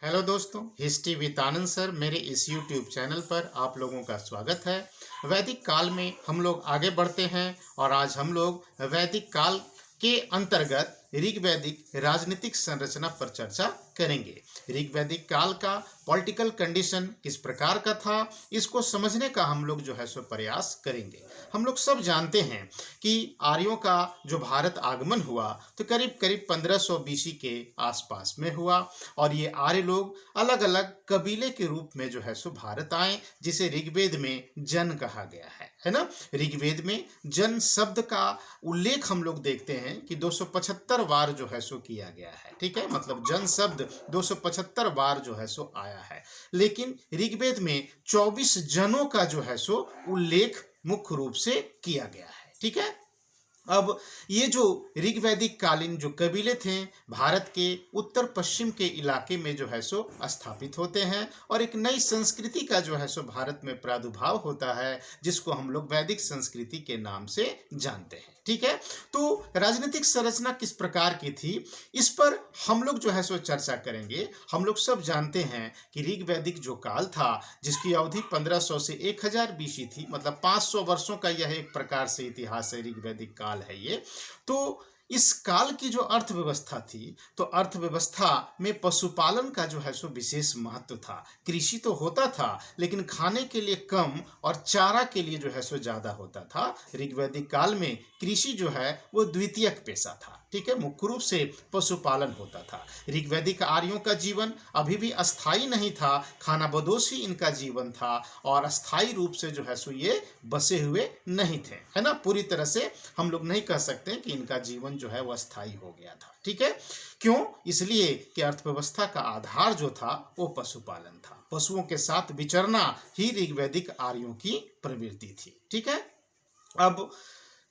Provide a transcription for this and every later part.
Hello दोस्तों, history with Anand sir मेरे इस यूट्यूब चैनल पर आप लोगों का स्वागत है। वैदिक काल में हम लोग आगे बढ़ते हैं और आज हम लोग वैदिक काल के अंतर्गत ऋग्वैदिक राजनीतिक संरचना पर चर्चा करेंगे। ऋग्वैदिक काल का पॉलिटिकल कंडीशन किस प्रकार का था, इसको समझने का हम लोग जो है सो प्रयास करेंगे। हम लोग सब जानते हैं कि आर्यों का जो भारत आगमन हुआ तो करीब करीब 1500 बीसी के आसपास में हुआ और ये आर्य लोग अलग अलग कबीले के रूप में जो है सो भारत आए, जिसे ऋग्वेद में जन कहा गया है ना। ऋग्वेद में जन शब्द का उल्लेख हम लोग देखते हैं कि 275 बार जो है सो किया गया है। ठीक है, मतलब जन शब्द 275 बार जो है सो आया है, लेकिन ऋग्वेद में 24 जनों का जो है सो उल्लेख मुख्य रूप से किया गया है। ठीक है, अब ये जो ऋग्वैदिक कालीन जो कबीले थे भारत के उत्तर पश्चिम के इलाके में जो है सो स्थापित होते हैं और एक नई संस्कृति का जो है सो भारत में प्रादुर्भाव होता है, जिसको हम लोग वैदिक संस्कृति के नाम से जानते हैं। ठीक है, तो राजनीतिक संरचना किस प्रकार की थी, इस पर हम लोग जो है सो चर्चा करेंगे। हम लोग सब जानते हैं कि ऋग्वैदिक जो काल था, जिसकी अवधि 1500 से 1000 बीसी थी, मतलब 500 वर्षों का यह एक प्रकार से इतिहास है, ऋग्वैदिक काल है ये। तो इस काल की जो अर्थव्यवस्था थी, तो अर्थव्यवस्था में पशुपालन का जो है सो विशेष महत्व था। कृषि तो होता था, लेकिन खाने के लिए कम और चारा के लिए जो है सो ज्यादा होता था। ऋग्वैदिक काल में कृषि जो है वो द्वितीयक पेशा था। ठीक है, मुख्य रूप से पशुपालन होता था। ऋग्वैदिक आर्यों का जीवन अभी भी अस्थायी नहीं था, खानाबदोश ही इनका जीवन था और अस्थायी रूप से जो है सो ये बसे हुए नहीं थे, है ना। पूरी तरह से हम लोग नहीं कह सकते कि इनका जीवन जो है वह स्थायी हो गया था। ठीक है, क्यों? इसलिए कि अर्थव्यवस्था का आधार जो था वो पशुपालन था। पशुओं के साथ विचरना ही ऋग्वैदिक आर्यों की प्रवृत्ति थी। ठीक है, अब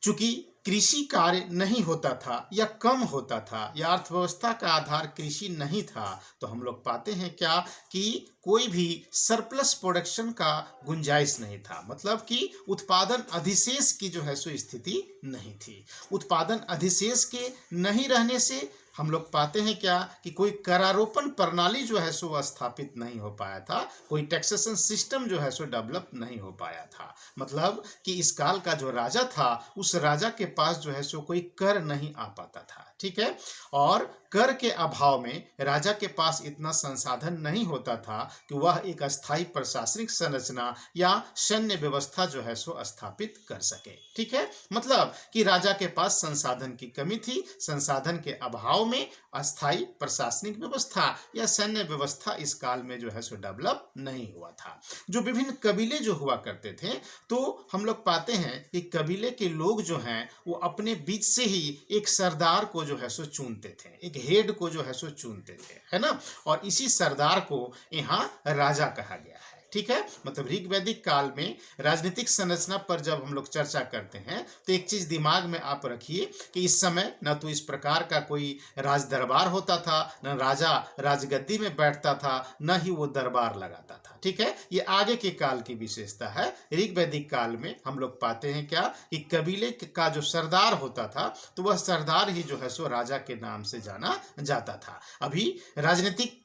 चूंकि कृषि कार्य नहीं होता था या कम होता था या अर्थव्यवस्था का आधार कृषि नहीं था, तो हम लोग पाते हैं क्या कि कोई भी सरप्लस प्रोडक्शन का गुंजाइश नहीं था, मतलब कि उत्पादन अधिशेष की जो है सो स्थिति नहीं थी। उत्पादन अधिशेष के नहीं रहने से हम लोग पाते हैं क्या कि कोई करारोपण प्रणाली जो है सो स्थापित नहीं हो पाया था, कोई टैक्सेशन सिस्टम जो है सो डेवलप नहीं हो पाया था। मतलब कि इस काल का जो राजा था, उस राजा के पास जो है सो कोई कर नहीं आ पाता था। ठीक है, और कर के अभाव में राजा के पास इतना संसाधन नहीं होता था कि वह एक अस्थायी प्रशासनिक संरचना या सैन्य व्यवस्था जो है सो स्थापित कर सके। ठीक है, मतलब कि राजा के पास संसाधन की कमी थी, संसाधन के अभाव में अस्थायी प्रशासनिक व्यवस्था या सैन्य व्यवस्था इस काल में जो है सो डेवलप नहीं हुआ था। जो विभिन्न कबीले जो हुआ करते थे, तो हम लोग पाते हैं कि कबीले के लोग जो हैं वो अपने बीच से ही एक सरदार को जो है सो चुनते थे, एक हेड को जो है सो चुनते थे, है ना। और इसी सरदार को यहाँ राजा कहा गया है। ठीक है, मतलब ऋग्वैदिक काल में राजनीतिक संरचना पर जब हम लोग चर्चा करते हैं तो एक चीज दिमाग में आप रखिए कि इस समय न तो इस प्रकार का कोई राज दरबार होता था, न राजा राजगद्दी में बैठता था, न ही वो दरबार लगाता था। ठीक है, ये आगे के काल की विशेषता है। ऋग्वैदिक काल में हम लोग पाते हैं क्या कि कबीले का जो सरदार होता था, तो वह सरदार ही जो है सो राजा के नाम से जाना जाता था। अभी राजनीतिक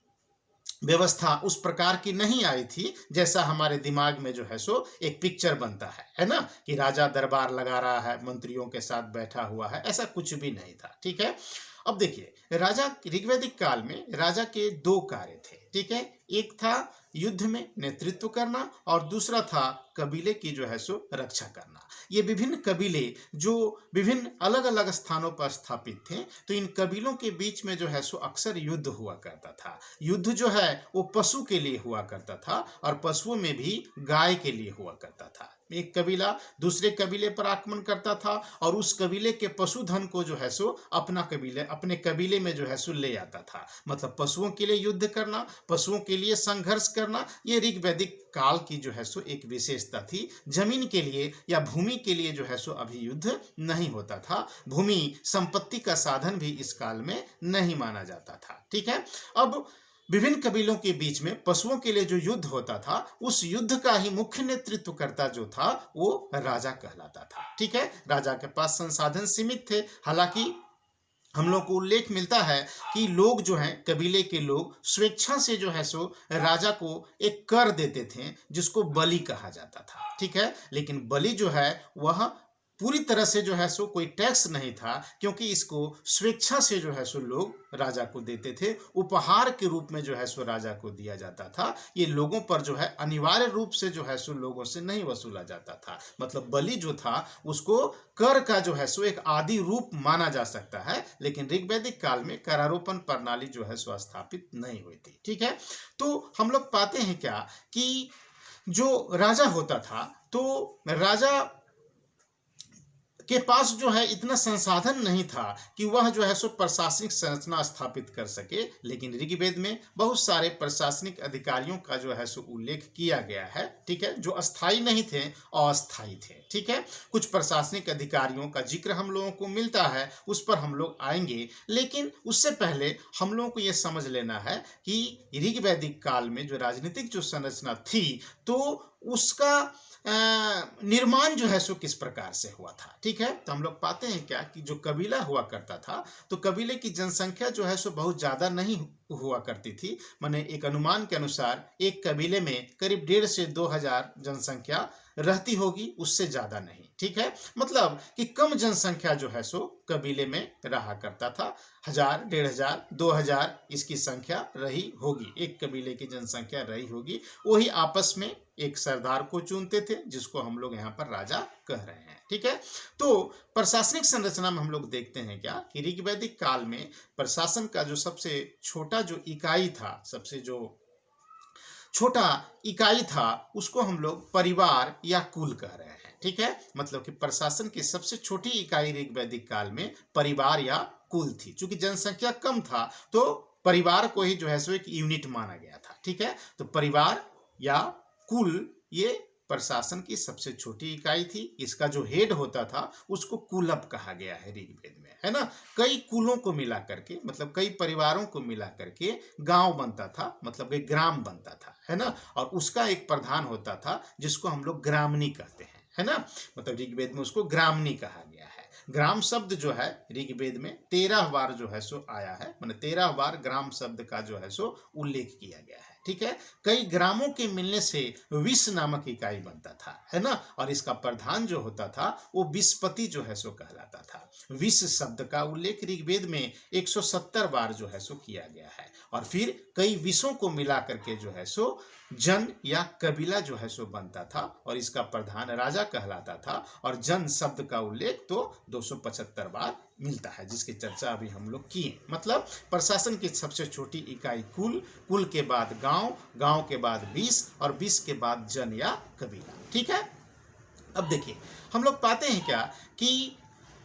व्यवस्था उस प्रकार की नहीं आई थी जैसा हमारे दिमाग में जो है सो एक पिक्चर बनता है ना, कि राजा दरबार लगा रहा है, मंत्रियों के साथ बैठा हुआ है, ऐसा कुछ भी नहीं था। ठीक है, अब देखिए, राजा ऋग्वैदिक काल में राजा के दो कार्य थे। ठीक है, एक था युद्ध में नेतृत्व करना और दूसरा था कबीले की जो है सो रक्षा करना। ये विभिन्न कबीले जो विभिन्न अलग अलग स्थानों पर स्थापित थे, तो इन कबीलों के बीच में जो है सो अक्सर युद्ध हुआ करता था। युद्ध जो है वो पशु के लिए हुआ करता था और पशुओं में भी गाय के लिए हुआ करता था। एक कबीला दूसरे कबीले पर आक्रमण करता था और उस कबीले के पशुधन को जो है सो अपने कबीले में जो है सो ले आता था। मतलब पशुओं के लिए युद्ध करना, पशुओं के लिए संघर्ष करना, ये ऋग्वैदिक काल की जो है सो एक विशेषता थी। जमीन के लिए या भूमि के लिए जो है सो अभी युद्ध नहीं होता था। भूमि संपत्ति का साधन भी इस काल में नहीं माना जाता था। ठीक है, अब विभिन्न कबीलों के बीच में पशुओं के लिए जो युद्ध होता था, उस युद्ध का ही मुख्य नेतृत्वकर्ता जो था वो राजा कहलाता था। ठीक है, राजा के पास संसाधन सीमित थे, हालांकि हम लोग को उल्लेख मिलता है कि लोग जो हैं, कबीले के लोग स्वेच्छा से जो है सो राजा को एक कर देते थे जिसको बलि कहा जाता था। ठीक है, लेकिन बलि जो है वह पूरी तरह से जो है सो कोई टैक्स नहीं था, क्योंकि इसको स्वेच्छा से जो है सो लोग राजा को देते थे, उपहार के रूप में जो है सो राजा को दिया जाता था। ये लोगों पर जो है अनिवार्य रूप से जो है सो लोगों से नहीं वसूला जाता था। मतलब बलि जो था उसको कर का जो है सो एक आदि रूप माना जा सकता है, लेकिन ऋग्वैदिक काल में करारोपण प्रणाली जो है सो स्थापित नहीं हुई थी। ठीक है, तो हम लोग पाते हैं क्या कि जो राजा होता था, तो राजा के पास जो है इतना संसाधन नहीं था कि वह जो है सो प्रशासनिक संरचना स्थापित कर सके, लेकिन ऋग्वेद में बहुत सारे प्रशासनिक अधिकारियों का जो है सो उल्लेख किया गया है। ठीक है, जो अस्थाई नहीं थे, अस्थाई थे। ठीक है, कुछ प्रशासनिक अधिकारियों का जिक्र हम लोगों को मिलता है, उस पर हम लोग आएंगे, लेकिन उससे पहले हम लोगों को यह समझ लेना है कि ऋग्वैदिक काल में जो राजनीतिक जो संरचना थी, तो उसका निर्माण जो है सो किस प्रकार से हुआ था। ठीक है, तो हम लोग पाते हैं क्या कि जो कबीला हुआ करता था, तो कबीले की जनसंख्या जो है सो बहुत ज्यादा नहीं हुआ करती थी। माने एक अनुमान के अनुसार एक कबीले में करीब 1,500 से 2,000 जनसंख्या रहती होगी, उससे ज्यादा नहीं। ठीक है, मतलब कि कम जनसंख्या जो है सो कबीले में रहा करता था। 1,000, 1,500, 2,000 इसकी संख्या रही होगी, एक कबीले की जनसंख्या रही होगी। वही आपस में एक सरदार को चुनते थे, जिसको हम लोग यहाँ पर राजा कह रहे हैं। ठीक है, तो प्रशासनिक संरचना में हम लोग देखते हैं क्या कि ऋग्वैदिक काल में प्रशासन का जो सबसे छोटा जो इकाई था, सबसे जो छोटा इकाई था, उसको हम लोग परिवार या कुल कह रहे हैं। ठीक है, मतलब कि प्रशासन की सबसे छोटी इकाई ऋग्वैदिक काल में परिवार या कुल थी। चूंकि जनसंख्या कम था, तो परिवार को ही जो है सो एक यूनिट माना गया था। ठीक है, तो परिवार या कुल ये प्रशासन की सबसे छोटी इकाई थी। इसका जो हेड होता था उसको कुलप कहा गया है ऋग्वेद में, है ना। कई कुलों को मिला करके, मतलब कई परिवारों को मिला करके गांव बनता था, मतलब एक ग्राम बनता था, है ना। और उसका एक प्रधान होता था जिसको हम लोग ग्रामनी कहते हैं, है ना। मतलब ऋग्वेद में उसको ग्रामनी कहा गया है। ग्राम शब्द जो है ऋग्वेद में 13 बार जो है सो आया है, माने 13 बार ग्राम शब्द का जो है सो उल्लेख किया गया है। ठीक है, कई ग्रामों के मिलने से विश्व नामक इकाई बनता था, है ना। और इसका प्रधान जो होता था वो विश्वपति जो है सो कहलाता था। विश्व शब्द का उल्लेख ऋग्वेद में 170 बार जो है सो किया गया है। और फिर कई विषयों को मिला करके जो है सो जन या कबीला जो है सो बनता था, और इसका प्रधान राजा कहलाता था। और जन शब्द का उल्लेख तो 275 बार मिलता है, जिसकी चर्चा अभी हम लोग किए। मतलब प्रशासन की सबसे छोटी इकाई कुल, कुल के बाद गांव, गांव के बाद 20, और 20 के बाद जन या कबीला। ठीक है, अब देखिए हम लोग पाते हैं क्या कि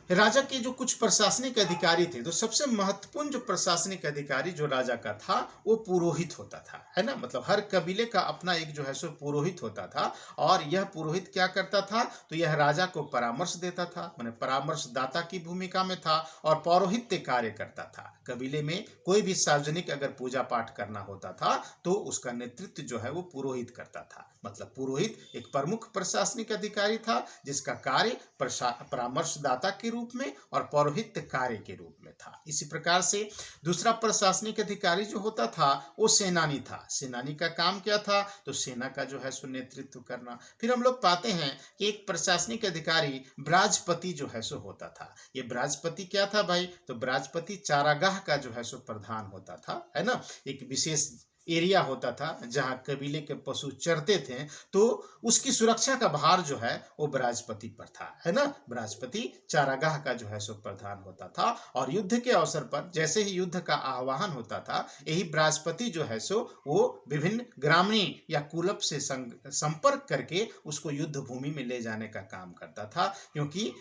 राजा के जो कुछ प्रशासनिक अधिकारी थे, तो सबसे महत्वपूर्ण जो प्रशासनिक अधिकारी जो राजा का था वो पुरोहित होता था, है ना। मतलब हर कबीले का अपना एक जो है सो पुरोहित होता था, और यह पुरोहित क्या करता था, तो यह राजा को परामर्श देता था, माने परामर्शदाता की भूमिका में था, और पौरोहित्य कार्य करता था। कबीले में कोई भी सार्वजनिक अगर पूजा पाठ करना होता था तो उसका नेतृत्व जो है वो पुरोहित करता था। मतलब पुरोहित एक प्रमुख प्रशासनिक अधिकारी था, जिसका कार्य परामर्शदाता के रूप में और पौरोहित्य कार्य के रूप में था। इसी प्रकार से दूसरा प्रशासनिक अधिकारी जो होता था वो सेनानी था। सेनानी का काम क्या था, तो सेना का जो है सो नेतृत्व करना। फिर हम लोग पाते हैं कि एक प्रशासनिक अधिकारी ब्राजपति जो है सो होता था। ये ब्राजपति क्या था भाई, तो ब्राजपति चारागाह का जो है सो प्रधान होता था, है ना। एक विशेष एरिया होता था जहां कबीले के पशु चरते थे, तो उसकी सुरक्षा का भार जो है वो ब्राजपति पर था, है ना। ब्राजपति चारागाह का जो है सो प्रधान होता था। और युद्ध के अवसर पर जैसे ही युद्ध का आह्वान होता था, यही ब्राजपति जो है सो वो विभिन्न ग्रामीण या कुलप से संपर्क करके उसको युद्ध भूमि में ले जाने का काम करता था। क्योंकि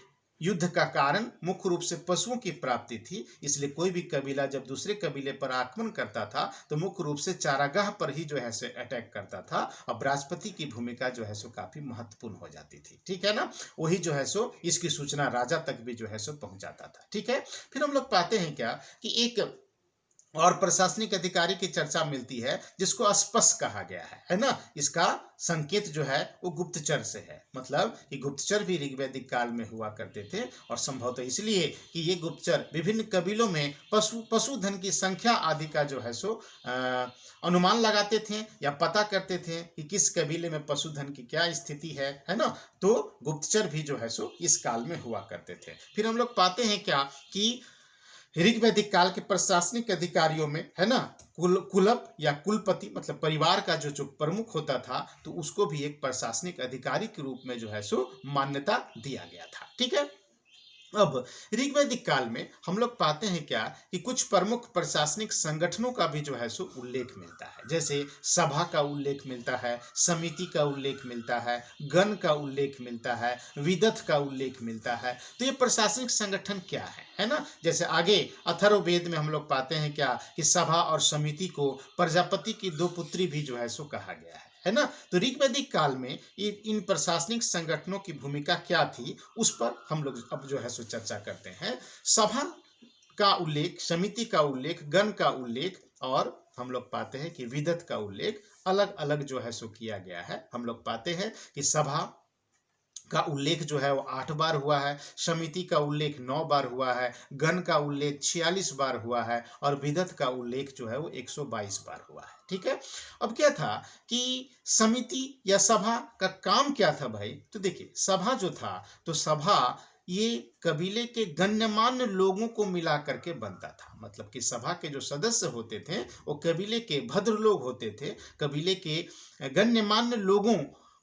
युद्ध का कारण मुख्य रूप से पशुओं की प्राप्ति थी, इसलिए कोई भी कबीला जब दूसरे कबीले पर आक्रमण करता था तो मुख्य रूप से चारागाह पर ही जो है सो अटैक करता था, और ब्राजपति की भूमिका जो है सो काफी महत्वपूर्ण हो जाती थी। ठीक है ना, वही जो है सो इसकी सूचना राजा तक भी जो है सो पहुंच जाता था। ठीक है, फिर हम लोग पाते हैं क्या कि एक और प्रशासनिक अधिकारी की चर्चा मिलती है जिसको अस्पष्ट कहा गया है ना। इसका संकेत जो है वो गुप्तचर से है, मतलब कि गुप्तचर भी ऋग्वैदिक काल में हुआ करते थे, और संभवतः इसलिए कि ये गुप्तचर विभिन्न कबीलों में पशुधन की संख्या आदि का जो है सो अनुमान लगाते थे या पता करते थे कि किस कबीले में पशुधन की क्या स्थिति है ना। तो गुप्तचर भी जो है सो इस काल में हुआ करते थे। फिर हम लोग पाते हैं क्या कि ऋग्वैदिक काल के प्रशासनिक अधिकारियों में है ना कुलप या कुलपति, मतलब परिवार का जो प्रमुख होता था, तो उसको भी एक प्रशासनिक अधिकारी के रूप में जो है सो मान्यता दिया गया था। ठीक है। अब ऋग्वैदिक काल में हम लोग पाते हैं क्या कि कुछ प्रमुख प्रशासनिक संगठनों का भी जो है सो उल्लेख मिलता है। जैसे सभा का उल्लेख मिलता है, समिति का उल्लेख मिलता है, गण का उल्लेख मिलता है, विदथ का उल्लेख मिलता है। तो ये प्रशासनिक संगठन क्या है ना। जैसे आगे अथर्ववेद में हम लोग पाते हैं क्या कि सभा और समिति को प्रजापति की 2 पुत्री भी जो है सो कहा गया है ना। तो ऋग्वैदिक काल में इन प्रशासनिक संगठनों की भूमिका क्या थी, उस पर हम लोग अब जो है सो चर्चा करते हैं। सभा का उल्लेख, समिति का उल्लेख, गण का उल्लेख, और हम लोग पाते हैं कि विदथ का उल्लेख अलग अलग जो है सो किया गया है। हम लोग पाते हैं कि सभा का उल्लेख जो है वो 8 बार हुआ है, समिति का उल्लेख 9 बार हुआ है, गण का उल्लेख 46 बार हुआ है, और विदथ का उल्लेख जो है वो 122 बार हुआ है। ठीक है। अब क्या था कि समिति या सभा का काम क्या था भाई, तो देखिए सभा जो था, तो सभा ये कबीले के गण्यमान्य लोगों को मिला करके बनता था। मतलब कि सभा के जो सदस्य होते थे वो कबीले के भद्र लोग होते थे, कबीले के गण्यमान्य लोगों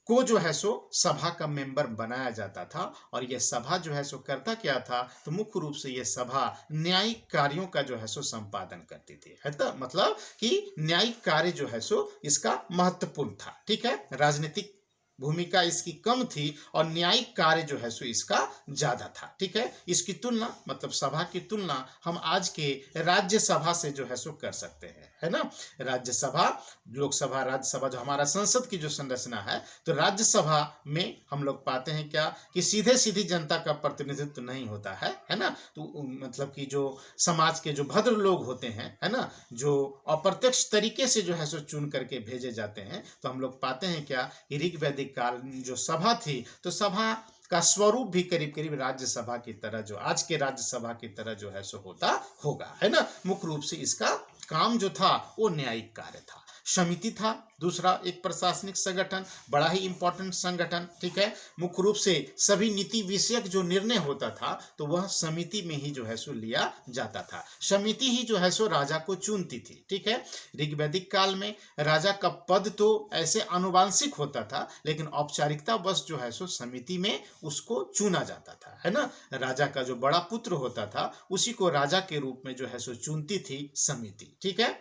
को जो है सो सभा का मेंबर बनाया जाता था। और यह सभा जो है सो करता क्या था, तो मुख्य रूप से यह सभा न्यायिक कार्यों का जो है सो संपादन करती थी, है तो मतलब कि न्यायिक कार्य जो है सो इसका महत्वपूर्ण था। ठीक है। राजनीतिक भूमिका इसकी कम थी और न्यायिक कार्य जो है सो इसका ज्यादा था। ठीक है। इसकी तुलना, मतलब सभा की तुलना हम आज के राज्यसभा से जो है सो कर सकते हैं, है ना। राज्यसभा, लोकसभा, राज्यसभा जो हमारा संसद की जो संरचना है, तो राज्यसभा में हम लोग पाते हैं क्या कि सीधे सीधी जनता का प्रतिनिधित्व नहीं होता है ना। तो मतलब कि जो समाज के जो भद्र लोग होते हैं, है ना, जो अप्रत्यक्ष तरीके से जो है सो चुन करके भेजे जाते हैं। तो हम लोग पाते हैं क्या कि ऋग्वैदिक काल जो सभा थी, तो सभा का स्वरूप भी करीब करीब राज्यसभा की तरह, जो आज के राज्यसभा की तरह जो है सो होता होगा, है ना। मुख्य रूप से इसका काम जो था वो न्यायिक कार्य था। समिति था दूसरा एक प्रशासनिक संगठन, बड़ा ही इंपॉर्टेंट संगठन। ठीक है। मुख्य रूप से सभी नीति विषयक जो निर्णय होता था, तो वह समिति में ही जो है सो लिया जाता था। समिति ही जो है सो राजा को चुनती थी। ठीक है। ऋग्वैदिक काल में राजा का पद तो ऐसे आनुवांशिक होता था, लेकिन औपचारिकता वश जो है सो समिति में उसको चुना जाता था, है ना। राजा का जो बड़ा पुत्र होता था उसी को राजा के रूप में जो है सो चुनती थी समिति। ठीक है।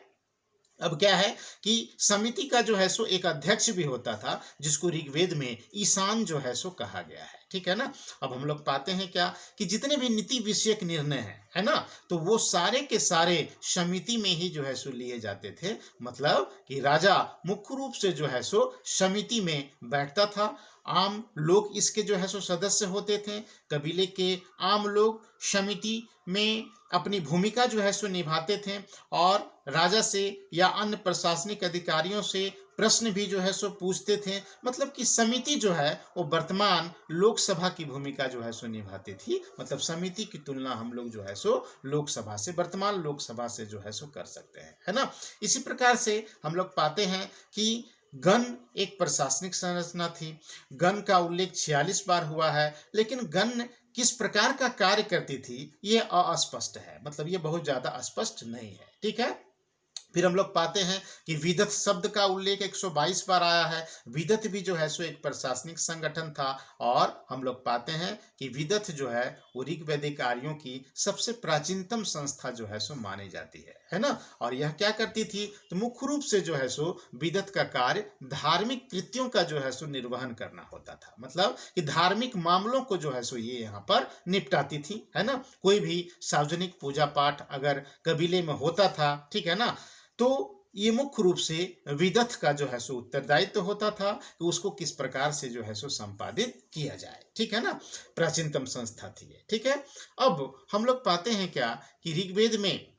अब क्या है कि समिति का जो है सो एक अध्यक्ष भी होता था, जिसको ऋग्वेद में ईशान जो है सो कहा गया है। ठीक है ना। अब हम लोग पाते हैं क्या कि जितने भी नीति विषयक निर्णय हैं, है ना, तो वो सारे के सारे समिति में ही जो है सो लिए जाते थे। मतलब कि राजा मुख्य रूप से जो है सो समिति में बैठता था। आम लोग इसके जो है सो सदस्य होते थे। कबीले के आम लोग समिति में अपनी भूमिका जो है सो निभाते थे, और राजा से या अन्य प्रशासनिक अधिकारियों से प्रश्न भी जो है सो पूछते थे। मतलब कि समिति जो है वो वर्तमान लोकसभा की भूमिका जो है सो निभाती थी। मतलब समिति की तुलना हम लोग जो है सो लोकसभा से, वर्तमान लोकसभा से जो है सो कर सकते हैं, है ना। इसी प्रकार से हम लोग पाते हैं कि गण एक प्रशासनिक संरचना थी। गण का उल्लेख 46 बार हुआ है, लेकिन गण किस प्रकार का कार्य करती थी ये अस्पष्ट है, मतलब ये बहुत ज्यादा स्पष्ट नहीं है। ठीक है। फिर हम लोग पाते हैं कि विदथ शब्द का उल्लेख 122 बार आया है। विदथ भी जो है सो एक प्रशासनिक संगठन था, और हम लोग पाते हैं कि विदथ जो है वो ऋग्वैदिक आर्यों की सबसे प्राचीनतम संस्था जो है सो मानी जाती है ना। और यह क्या करती थी, तो मुख्य रूप से जो है सो विदथ का कार्य धार्मिक कृत्यों का जो है सो निर्वहन करना होता था। मतलब कि धार्मिक मामलों को जो है सो ये यहाँ पर निपटाती थी, है ना। कोई भी सार्वजनिक पूजा पाठ अगर कबीले में होता था, ठीक है ना, तो ये मुख्य रूप से विदथ का जो है सो उत्तरदायित्व होता था कि उसको किस प्रकार से जो है सो संपादित किया जाए। ठीक है ना। प्राचीनतम संस्था थी ये। ठीक है। अब हम लोग पाते हैं क्या कि ऋग्वेद में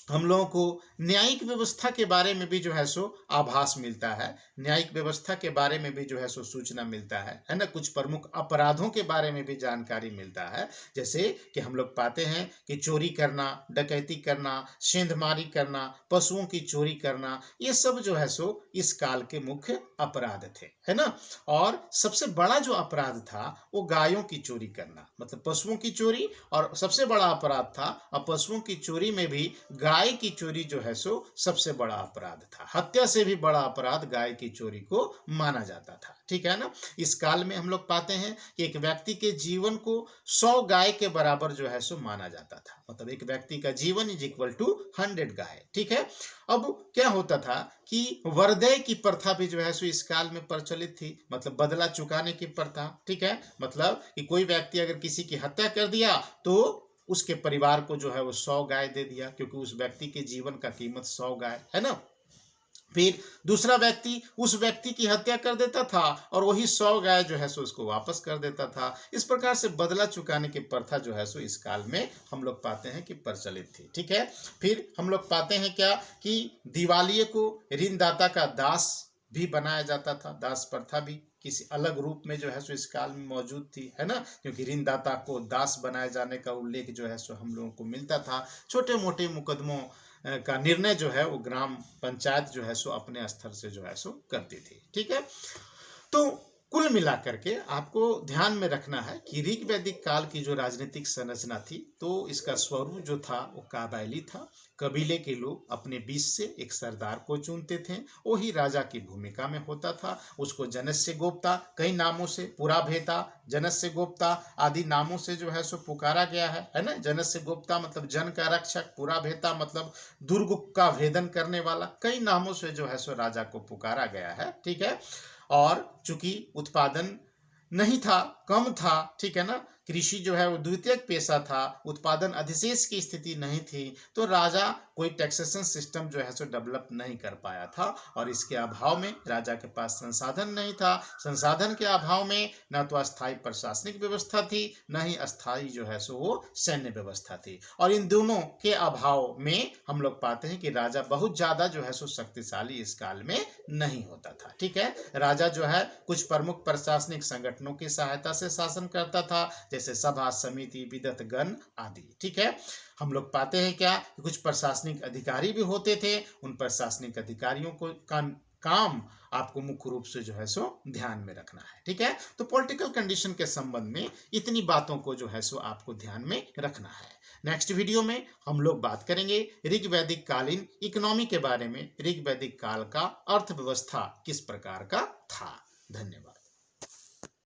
हम लोगों को न्यायिक व्यवस्था के बारे में भी जो है सो आभास मिलता है, न्यायिक व्यवस्था के बारे में भी जो है सो सूचना मिलता है ना। कुछ प्रमुख अपराधों के बारे में भी जानकारी मिलता है, जैसे कि हम लोग पाते हैं कि चोरी करना, डकैती करना, सेंधमारी करना, पशुओं की चोरी करना, ये सब जो है सो इस काल के मुख्य अपराध थे, है ना। और सबसे बड़ा जो अपराध था वो गायों की चोरी करना, मतलब पशुओं की चोरी, और सबसे बड़ा अपराध था। और पशुओं की चोरी में भी गाय की चोरी जो है सो सबसे बड़ा अपराध था। हत्या से भी बड़ा अपराध गाय की चोरी को माना जाता था, ठीक है ना। इस काल में हम लोग पाते हैं कि एक व्यक्ति के जीवन को 100 गाय के बराबर जो है सो माना जाता था, मतलब एक व्यक्ति का जीवन इज इक्वल टू 100 गाय, ठीक है। अब क्या होता था कि वर्दय की प्रथा भी जो है सो इस काल में प्रचलित थी, मतलब बदला चुकाने की प्रथा, ठीक है। मतलब कि कोई व्यक्ति अगर किसी की हत्या कर दिया तो उसके परिवार को जो है वो 100 गाय दे दिया, क्योंकि उस व्यक्ति के जीवन का कीमत 100 गाय है ना। फिर दूसरा व्यक्ति उस व्यक्ति की हत्या कर देता था और वही 100 गाय जो है सो उसको वापस कर देता था। इस प्रकार से बदला चुकाने की प्रथा जो है सो इस काल में हम लोग पाते हैं कि प्रचलित थी, ठीक है। फिर हम लोग पाते हैं क्या कि दिवालिये को ऋणदाता का दास भी बनाया जाता था। दास प्रथा भी किसी अलग रूप में जो है सो इस काल में मौजूद थी, है ना, क्योंकि ऋणदाता को दास बनाए जाने का उल्लेख जो है सो हम लोगों को मिलता था। छोटे मोटे मुकदमों का निर्णय जो है वो ग्राम पंचायत जो है सो अपने स्तर से जो है सो करती थी, ठीक है। तो कुल मिलाकर के आपको ध्यान में रखना है कि ऋग वैदिक काल की जो राजनीतिक संरचना थी तो इसका स्वरूप जो था वो काबाइली था। कबीले के लोग अपने बीच से एक सरदार को चुनते थे, वही राजा की भूमिका में होता था। उसको जनस्य गोप्ता कई नामों से, पुराभेता, जनस्य गोप्ता आदि नामों से जो है सो पुकारा गया है ना। जनस्य गोप्ता मतलब जन का रक्षक, पुराभेता मतलब दुर्ग का भेदन करने वाला, कई नामों से जो है सो राजा को पुकारा गया है, ठीक है। और चूंकि उत्पादन नहीं था, कम था, ठीक है ना, कृषि जो है वो द्वितीयक पेशा था, उत्पादन अधिशेष की स्थिति नहीं थी, तो राजा कोई टैक्सेशन सिस्टम जो है सो डेवलप नहीं कर पाया था। और इसके अभाव में राजा के पास संसाधन नहीं था। संसाधन के अभाव में न तो अस्थायी प्रशासनिक व्यवस्था थी, न ही अस्थायी जो है सो वो सैन्य व्यवस्था थी। और इन दोनों के अभाव में हम लोग पाते हैं कि राजा बहुत ज्यादा जो है सो शक्तिशाली इस काल में नहीं होता था, ठीक है। राजा जो है कुछ प्रमुख प्रशासनिक संगठनों की सहायता से शासन करता था, जैसे सभा, समिति, विदत गण आदि, ठीक है। हम लोग पाते हैं क्या कि कुछ प्रशासनिक अधिकारी भी होते थे। उन प्रशासनिक अधिकारियों को काम आपको मुख्य रूप से जो है सो ध्यान में रखना है, ठीक है। तो पॉलिटिकल कंडीशन के संबंध में इतनी बातों को जो है सो आपको ध्यान में रखना है। नेक्स्ट वीडियो में हम लोग बात करेंगे ऋग वैदिक कालीन इकोनॉमी के बारे में। ऋग वैदिक काल का अर्थव्यवस्था किस प्रकार का था। धन्यवाद।